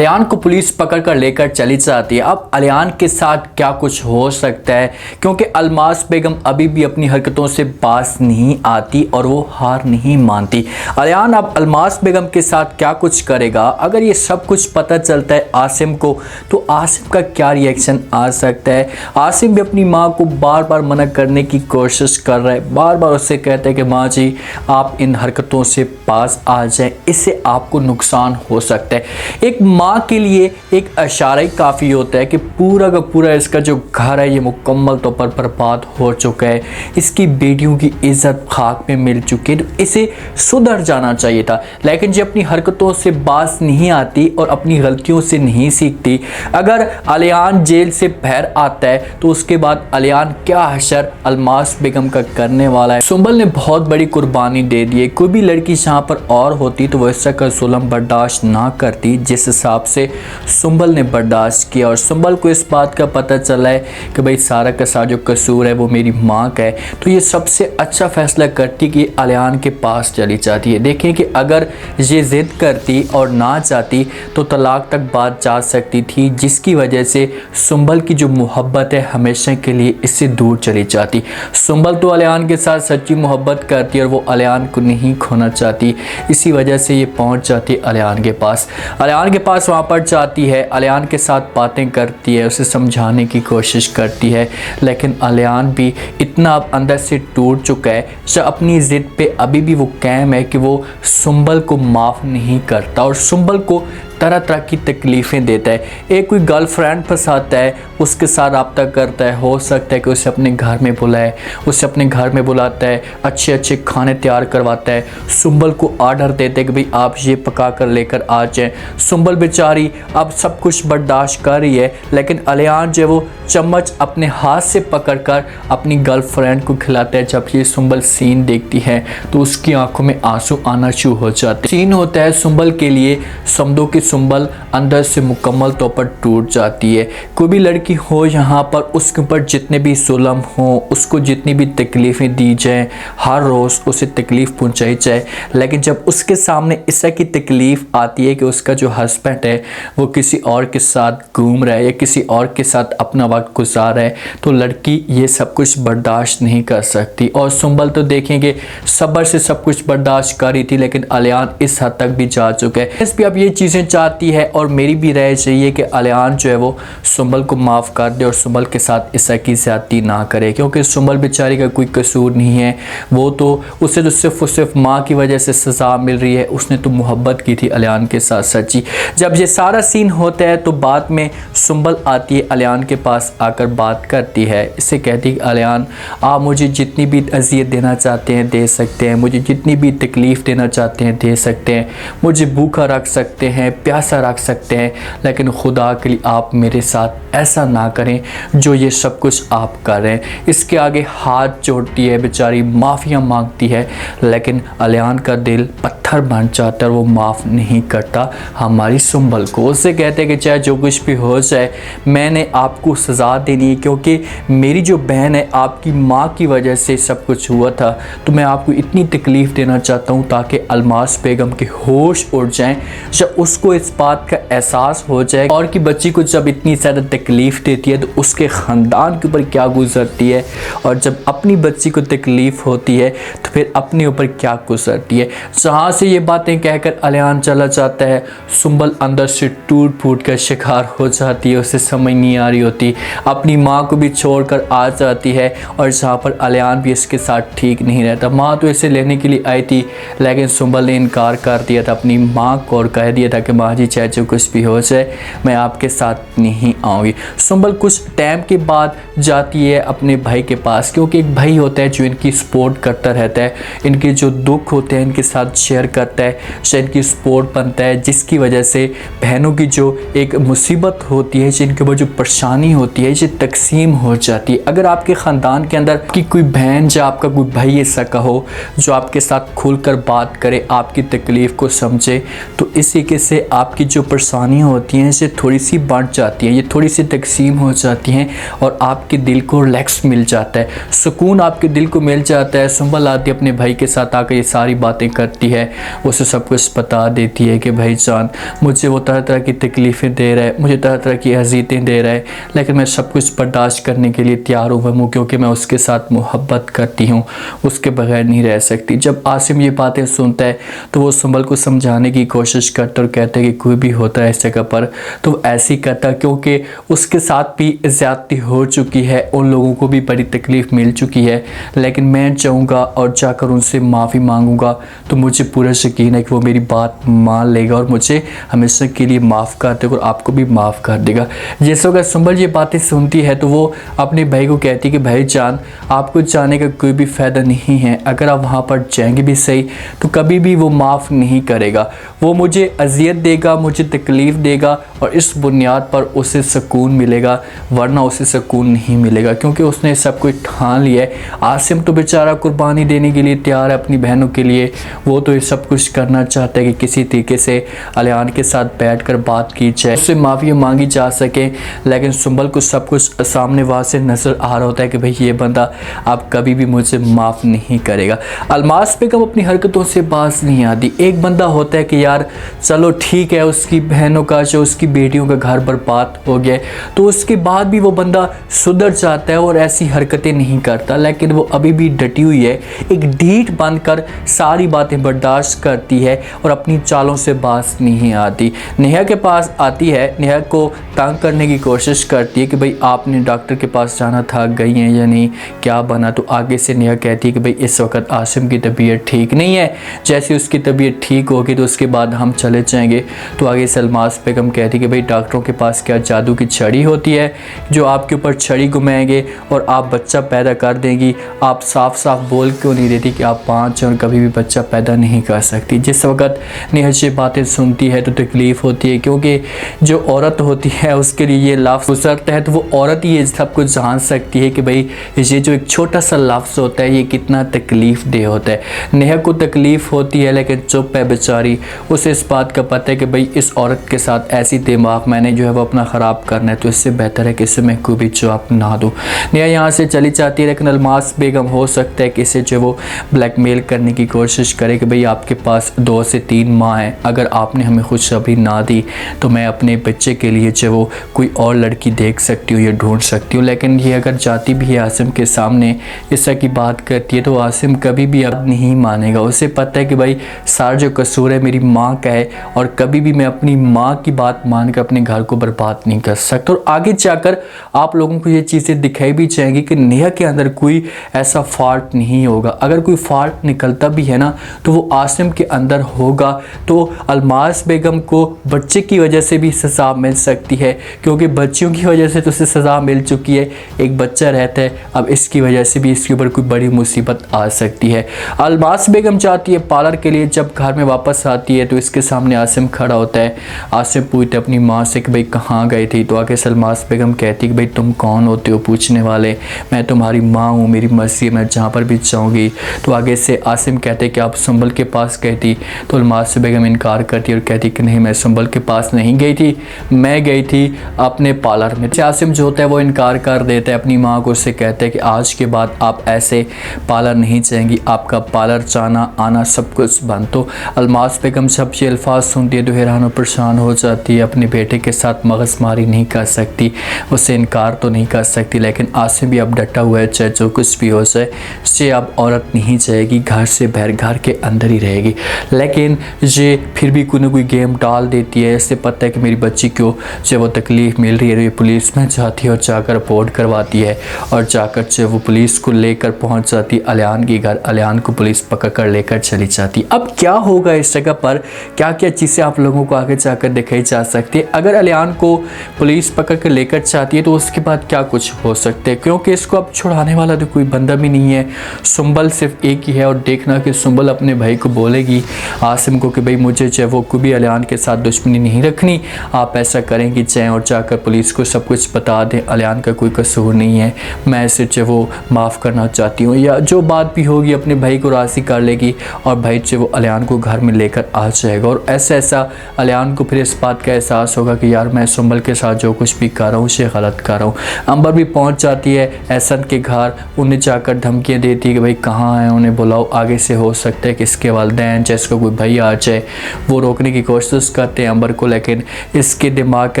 अलियान को पुलिस पकड़ कर लेकर चली जाती है। अब अलियान के साथ क्या कुछ हो सकता है, क्योंकि अलमास बेगम अभी भी अपनी हरकतों से बाज नहीं आती और वो हार नहीं मानती। अलियान अब अलमास बेगम के साथ क्या कुछ करेगा, अगर ये सब कुछ पता चलता है आसिम को, तो आसिम का क्या रिएक्शन आ सकता है। आसिम भी अपनी माँ को बार बार मना करने की कोशिश कर रहा है, बार बार उससे कहते हैं कि माँ जी आप इन हरकतों से बाज आ जाएं, इससे आपको नुकसान हो सकता है। एक माँ के लिए एक इशारा ही काफ़ी होता है कि पूरा का पूरा इसका जो घर है ये मुकम्मल तौर पर बर्बाद हो चुका है, इसकी बेटियों की इज्जत खाक में मिल चुकी है, तो इसे सुधर जाना चाहिए था। लेकिन जो अपनी हरकतों से बाज नहीं आती और अपनी गलतियों से नहीं सीखती, अगर अलियान जेल से बाहर आता है तो उसके बाद अलियान क्या हशर अलमास बेगम का करने वाला है। सुंबल ने बहुत बड़ी कुर्बानी दे दी है। कोई भी लड़की जहाँ पर और होती तो वह इसका जुल्म बर्दाश्त ना करती, जिस हिसाब से सुंबल ने बर्दाश्त किया। और सुंबल को इस बात का पता चला है कि भाई सारा का सारा जो कसूर है वो मेरी माँ का है, तो ये सबसे अच्छा फैसला करती कि अलियान के पास चली जाती है। देखें कि अगर ये ज़िद करती और ना जाती तो तलाक तक बात जा सकती थी, जिसकी वजह से सुंबल की जो मोहब्बत है हमेशा के लिए इससे दूर चली जाती। सुंबल तो अलियान के साथ सच्ची मोहब्बत करती है और वो अलियान को नहीं खोना चाहती, इसी वजह से ये पहुंच जाती है अलियान के पास। अलियान के पास वहाँ पर जाती है, अलियान के साथ बातें करती है, उसे समझाने की कोशिश करती है, लेकिन अलियान भी इतना अब अंदर से टूट चुका है जो अपनी ज़िद पे अभी भी वो कायम है कि वो सुंबल को माफ़ नहीं करता और सुंबल को तरह तरह की तकलीफ़ें देता है। एक कोई गर्लफ्रेंड फंसाता है, उसके साथ रब्ता करता है, हो सकता है कि उसे अपने घर में बुलाए, उसे अपने घर में बुलाता है, अच्छे अच्छे खाने तैयार करवाता है, सुंबल को आर्डर देते हैं कि भाई आप ये पका कर लेकर आ जाएँ। सुंबल बेचारी अब सब कुछ बर्दाश्त कर रही है, लेकिन अलियान जो वो चम्मच अपने हाथ से पकड़कर अपनी गर्लफ्रेंड को खिलाता है। जब ये सुंबल सीन देखती है तो उसकी आंखों में आंसू आना शुरू हो जाते हैं। सीन होता है सुंबल के लिए, समझो कि सुंबल अंदर से मुकम्मल तौर पर टूट जाती है। कोई भी लड़की हो यहाँ पर, उसके ऊपर जितने भी जुल्म हो, उसको जितनी भी तकलीफ़ें दी जाएँ, हर रोज़ उसे तकलीफ़ पहुँचाई जाए, लेकिन जब उसके सामने इस तरह की तकलीफ़ आती है कि उसका जो हस्बैंड है वो किसी और के साथ घूम रहा है या किसी और के साथ अपना वक्त गुजार रहा है, तो लड़की ये सब कुछ बर्दाश्त नहीं कर सकती। और सुंबल तो देखेंगे सब्र से सब कुछ बर्दाश्त कर रही थी, लेकिन अलियान इस हद तक भी जा चुका है। इस भी अब ये चीज़ें चाहती है और मेरी भी राय चाहिए कि अलियान जो है वो सुंबल को माफ़ कर दे और सुंबल के साथ इस तरह की ज़्यादती ना करे, क्योंकि सुंबल बेचारी का कोई कसूर नहीं है। वो तो उसे तो सिर्फ माँ की वजह से सज़ा मिल रही है, उसने तो मोहब्बत की थी अलियान के साथ सच्ची। जब ये सारा सीन होता है तो बाद में सुंबल आती है, अलियान के पास आकर बात करती है, इससे कहती है अलियान आप मुझे जितनी भी अज़ियत देना चाहते हैं दे सकते हैं, मुझे जितनी भी तकलीफ़ देना चाहते हैं दे सकते हैं, मुझे भूखा रख सकते हैं, प्यासा रख सकते हैं, लेकिन खुदा के लिए आप मेरे साथ ऐसा ना करें जो ये सब कुछ आप कर रहे हैं। इसके आगे हाथ जोड़ती है बेचारी, माफ़िया मांगती है, लेकिन अलियान का दिल पत्थर बन जाता है, वो माफ़ नहीं करता हमारी सुंबल को। उससे कहते हैं कि चाहे जो कुछ भी हो जाए मैंने आपको सज़ा देनी है, क्योंकि मेरी जो बहन है आपकी माँ की वजह से सब कुछ हुआ था, तो मैं आपको इतनी तकलीफ़ देना चाहता हूँ ताकि अलमास बेगम के होश उड़ जाएं, जब उसको इस बात का एहसास हो जाए और कि बच्ची को जब इतनी ज़्यादा तकलीफ़ देती है तो उसके ख़ानदान के ऊपर क्या गुजरती है, और जब अपनी बच्ची को तकलीफ़ होती है तो फिर अपने ऊपर क्या गुजरती है। जहाँ से ये बातें कहकर अलियान चला जाता है, सुंबल अंदर से टूट फूट कर शिकार हो जाती है, उसे समझ नहीं आ रही होती, अपनी माँ को भी छोड़कर आ जाती है। और जहाँ पर अलियान भी इसके साथ ठीक नहीं रहता, माँ तो इसे लेने के लिए आई थी, लेकिन सुंबल ने इनकार कर दिया था अपनी माँ को और कह दिया था कि माँ जी चाहे जो कुछ भी हो जाए मैं आपके साथ नहीं आऊँगी। सुंबल कुछ टाइम के बाद जाती है अपने भाई के पास, क्योंकि एक भाई होता है जो इनकी सपोर्ट करता रहता है, इनके जो दुख होते हैं इनके साथ शेयर करता है, इनकी सपोर्ट बनता है, जिसकी वजह से बहनों की जो एक मुसीबत होती है, जिनके ऊपर जो परेशानी होती है, ये तकसीम हो जाती है। अगर आपके ख़ानदान के अंदर की कोई बहन या आपका कोई भाई ऐसा कहो जो आपके साथ खुलकर बात करे, करे, आपकी तकलीफ़ को समझे, तो इस तरीके से आपकी जो परेशानियाँ होती हैं इसे थोड़ी सी बढ़ जाती हैं, ये थोड़ी सी तकसीम हो जाती हैं और आपके दिल को रिलैक्स मिल जाता है, सुकून आपके दिल को मिल जाता है। सुंबल आती है अपने भाई के साथ आकर ये सारी बातें करती है, उसे सब कुछ बता देती है कि भाईजान मुझे वो तरह तरह की तकलीफ़ें दे रहा है, मुझे तरह तरह की अज़ियतें दे रहा है, लेकिन मैं सब कुछ बर्दाश्त करने के लिए तैयार हूँ क्योंकि मैं उसके साथ मोहब्बत करती हूँ, उसके बगैर नहीं रह सकती। जब आसिम ये बातें सुनता है तो वो सुंबल को समझाने की कोशिश करता और कहता है कि कोई भी होता है इस जगह पर तो ऐसे ही करता, क्योंकि उसके साथ भी ज़्यादती हो चुकी है, उन लोगों को भी बड़ी तकलीफ़ मिल चुकी है। लेकिन मैं चाहूँगा और जाकर उनसे माफ़ी मांगूंगा तो मुझे पूरा यकीन है कि वो मेरी बात मान लेगा और मुझे हमेशा के लिए माफ़ कर देगा और आपको भी माफ़ कर देगा। जिस वक्त सुंबल ये बातें सुनती है तो वो अपने भाई को कहती है कि भाईजान आपको जाने का कोई भी फ़ायदा नहीं है, अगर आप वहाँ पर जाएंगे भी सही तो कभी भी वो माफ़ नहीं करेगा, वो मुझे अजियत देगा, मुझे तकलीफ़ देगा और इस बुनियाद पर उसे सुकून मिलेगा, वरना उसे सुकून नहीं मिलेगा, क्योंकि उसने सब कुछ ठान लिया है। आसिम तो बेचारा कुर्बानी देने के लिए तैयार है अपनी बहनों के लिए, वो तो ये सब कुछ करना चाहता है कि किसी तरीके से अलियान के साथ बैठकर बात की जाए, उससे माफ़ी मांगी जा सके। लेकिन सुंबल को सब कुछ सामने वहाँ से नज़र आ रहा होता है कि भाई ये बंदा अब कभी भी मुझे माफ़ नहीं करेगा। अलमास बेगम अपनी हरकतों से बाज नहीं आती। एक बंदा होता है कि यार चलो ठीक है, उसकी बहनों का जो उसकी बेटियों का घर बर्बाद हो गया तो उसके बाद भी वो बंदा सुधर जाता है और ऐसी हरकतें नहीं करता, लेकिन वो अभी भी डटी हुई है, एक ढीठ बनकर सारी बातें बर्दाश्त करती है और अपनी चालों से बाज नहीं आती। नेहा के पास आती है, नेहा को तंग करने की कोशिश करती है कि भाई आपने डॉक्टर के पास जाना था, गई हैं या नहीं, क्या बना। तो आगे से नेहा कहती है कि भाई इस वक्त आसिम की तबीयत ठीक नहीं है, जैसे उसकी तबीयत ठीक होगी तो उसके बाद हम चले जाएंगे। तो आगे से अलमास बेगम कहती है कि भाई डॉक्टरों के पास क्या जादू की छड़ी होती है जो आपके ऊपर छड़ी घुमाएंगे और आप बच्चा पैदा कर देंगी। आप साफ साफ बोल क्यों नहीं देती कि आप 5 और कभी भी बच्चा पैदा नहीं कर सकती। जिस वक्त नेहा ये बातें सुनती है तो तकलीफ़ होती है, क्योंकि जो औरत होती है उसके लिए ये लफ्ज़ गुजरता है तो वो औरत ही ये सब कुछ जान सकती है कि भाई ये जो एक छोटा सा लफ्ज़ होता है ये कितना तकलीफ़ दे होता है। नेहा को तकलीफ़ होती है लेकिन चुप है बेचारी, उसे इस बात का पता है कि भाई इस औरत के साथ ऐसी दिमाग मैंने जो है वो अपना ख़राब करना है, तो इससे बेहतर है कि इसे मैं कोई भी जवाब ना दूँ। नेहा यहाँ से चली जाती है, लेकिन अलमास बेगम हो सकता है कि इसे जो वो ब्लैकमेल करने की कोशिश करे कि भाई आपके पास 2 से 3 माह हैं, अगर आपने हमें खुशखबरी ना दी तो मैं अपने बच्चे के लिए जो वो कोई और लड़की देख सकती हूँ या ढूंढ सकती हूँ। लेकिन ये अगर जाती भी है आसिम के सामने इस तरह की बात करती है तो आसिम कभी भी अब नहीं मानेगा। उसे पता है कि भाई सारा जो कसूर है मेरी माँ का है और कभी भी मैं अपनी माँ की बात मानकर अपने घर को बर्बाद नहीं कर सकता। और आगे जाकर आप लोगों को ये चीज़ें दिखाई भी जाएंगी कि नेहा के अंदर कोई ऐसा फॉल्ट नहीं होगा, अगर कोई फॉल्ट निकलता भी है ना तो वो आसिम के अंदर होगा। तो अलमास बेगम को बच्चे की वजह से भी सज़ा मिल सकती है, क्योंकि बच्चियों की वजह से तो उसे सज़ा मिल चुकी है, एक बच्चा रहता है, अब इसकी वजह से भी इसके ऊपर कोई बड़ी मुसीबत आ सकती है। अलमास बेगम जाती है पार्लर के लिए, जब घर में वापस आती है तो इसके सामने आसिम खड़ा होता है। आसिम पूछते अपनी माँ से कि भाई कहाँ गई थी, तो आगे अलमास बेगम कहती कि भाई तुम कौन होते हो पूछने वाले, मैं तुम्हारी माँ हूँ, मेरी मर्जी है, मैं जहाँ पर भी जाऊँगी। तो आगे से आसिम कहते कि आप सुंबल के पास गई थी, तो अलमास बेगम इनकार करती और कहती कि नहीं मैं सुंबल के पास नहीं गई थी, मैं गई थी अपने पार्लर में। आसिम जो होता है वो इनकार कर देता है, अपनी माँ को उससे कहते हैं कि आज के बाद आप ऐसे पार्लर नहीं जाएंगी, आपका पार्लर जाना आना सब कुछ बंद। तो अलमास बेगम जब ये अल्फाज सुनती है तो हैरान और परेशान हो जाती है, अपने बेटे के साथ मगजमारी नहीं कर सकती, उससे इनकार तो नहीं कर सकती। लेकिन आसिम भी अब डटा हुआ है, चाहे जो कुछ भी हो जाए, से अब औरत नहीं जाएगी घर से बाहर, घर के अंदर ही रहेगी। लेकिन ये फिर भी कोई ना कोई गेम डाल देती है, इससे पता है कि मेरी बच्ची को जो वो तकलीफ़ मिल रही है, ये पुलिस में जाती है और जाकर रिपोर्ट करवाती है और जाकर जो वो पुलिस को लेकर पहुंच जाती है अलियान के घर। अलियान को पुलिस पकड़ कर लेकर चली जाती। अब क्या होगा इस जगह पर, क्या क्या चीज़ें आप लोगों को आगे जाकर दिखाई जा सकती है। अगर अलियान को पुलिस पकड़ कर लेकर जाती है तो उसके बाद क्या कुछ हो सकते हैं, क्योंकि इसको अब छुड़ाने वाला तो कोई बंदा भी नहीं है, सुंबल सिर्फ एक ही है। और देखना कि सुंबल अपने भाई को बोलेगी आसिम को कि भाई मुझे चाहे वो कोई भी अलियान के साथ दुश्मनी नहीं रखनी, आप ऐसा करेंगे चाहे, और जाकर पुलिस को सब कुछ बता बता दें अलियान का कोई कसूर नहीं है, मैं इसे जो वो माफ़ करना चाहती हूँ, या जो बात भी होगी अपने भाई को राज़ी कर लेगी और भाई जो वो अलियान को घर में लेकर आ जाएगा। और ऐसा अलियान को फिर इस बात का एहसास होगा कि यार मैं सुंबल के साथ जो कुछ भी कर रहा हूँ उसे गलत कर रहा हूँ। अंबर भी पहुँच जाती है एहसन के घर, उन्हें जाकर धमकियाँ देती है कि भाई कहाँ हैं, उन्हें बुलाओ, आगे से हो सकता है कि इसके वालिदैन जैसे कोई भाई आ जाए। वो रोकने की कोशिश करते हैं अंबर को, लेकिन इसके दिमाग के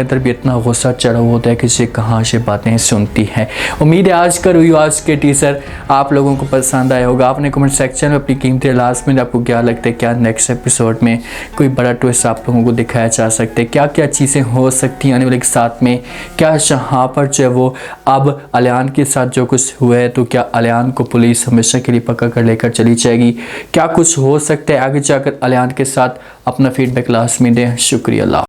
अंदर भी इतना गुस्सा चढ़ा होता है कि इसे कहाँ से बातें सुनती है। उम्मीद है आज का रिव्यू, आज के टीजर आप लोगों को पसंद आया होगा। आपने कमेंट सेक्शन में अपनी कीमती लास्ट में आपको क्या लगता है, क्या नेक्स्ट एपिसोड में कोई बड़ा ट्विस्ट आप लोगों को दिखाया जा सकता है, क्या क्या चीज़ें हो सकती हैं आने वाले के साथ में, क्या जहाँ पर जो है वो अब अलियान के साथ जो कुछ हुआ है तो क्या अलियान को पुलिस हमेशा के लिए पकड़ कर लेकर चली जाएगी, क्या कुछ हो सकता है आगे जाकर अलियान के साथ। अपना फीडबैक लास्ट में दें। शुक्रिया।